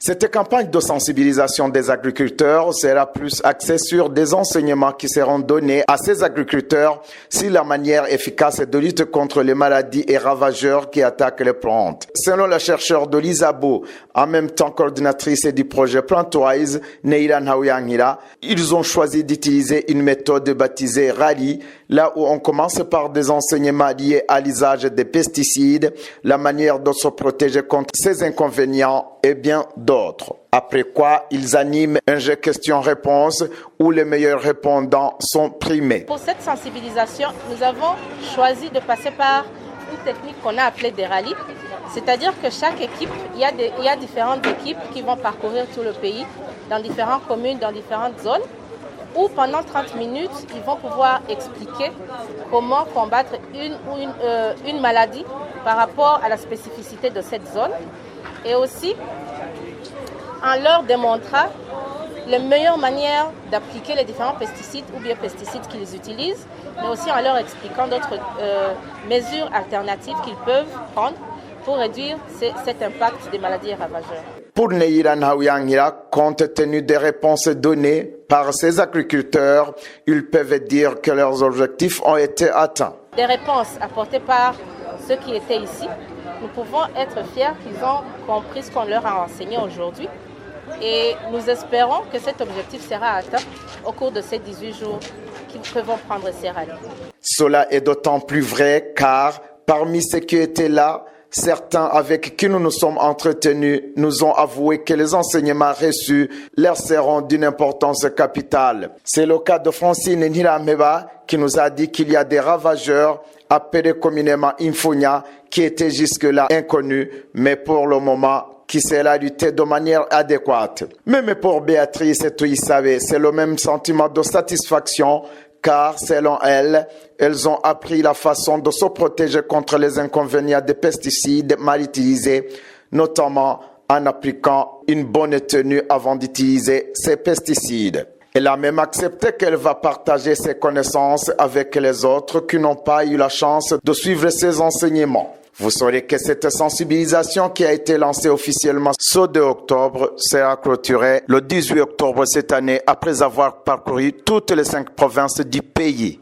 Cette campagne de sensibilisation des agriculteurs sera plus axée sur des enseignements qui seront donnés à ces agriculteurs sur la manière efficace de lutte contre les maladies et ravageurs qui attaquent les plantes. Selon la chercheure de l'ISABO, en même temps coordinatrice du projet Plantwise, Neira Nhaouyangira, ils ont choisi d'utiliser une méthode baptisée RALI, là où on commence par des enseignements liés à l'usage des pesticides, la manière de se protéger contre ces inconvénients et bien d'autres. Après quoi, ils animent un jeu questions-réponses où les meilleurs répondants sont primés. Pour cette sensibilisation, nous avons choisi de passer par une technique qu'on a appelée des rallyes. C'est-à-dire que chaque équipe, il y a différentes équipes qui vont parcourir tout le pays, dans différentes communes, dans différentes zones, où pendant 30 minutes, ils vont pouvoir expliquer comment combattre une maladie par rapport à la spécificité de cette zone. Et aussi, en leur démontrant les meilleures manières d'appliquer les différents pesticides ou biopesticides qu'ils utilisent, mais aussi en leur expliquant d'autres mesures alternatives qu'ils peuvent prendre pour réduire cet impact des maladies ravageurs. Pour Neira Nhaouyangira, compte tenu des réponses données par ces agriculteurs, ils peuvent dire que leurs objectifs ont été atteints. Des réponses apportées par ceux qui étaient ici, nous pouvons être fiers qu'ils ont compris ce qu'on leur a enseigné aujourd'hui. Et nous espérons que cet objectif sera atteint au cours de ces 18 jours qu'ils peuvent prendre ces rallyes. Cela est d'autant plus vrai car parmi ceux qui étaient là, certains avec qui nous nous sommes entretenus nous ont avoué que les enseignements reçus leur seront d'une importance capitale. C'est le cas de Francine Nirameba qui nous a dit qu'il y a des ravageurs appelés communément Infonia qui étaient jusque-là inconnus, mais pour le moment qui sait lutter de manière adéquate. Même pour Béatrice Touissavé, c'est le même sentiment de satisfaction car, selon elles ont appris la façon de se protéger contre les inconvénients des pesticides mal utilisés, notamment en appliquant une bonne tenue avant d'utiliser ces pesticides. Elle a même accepté qu'elle va partager ses connaissances avec les autres qui n'ont pas eu la chance de suivre ses enseignements. Vous saurez que cette sensibilisation qui a été lancée officiellement ce 2 octobre sera clôturée le 18 octobre cette année après avoir parcouru toutes les 5 provinces du pays.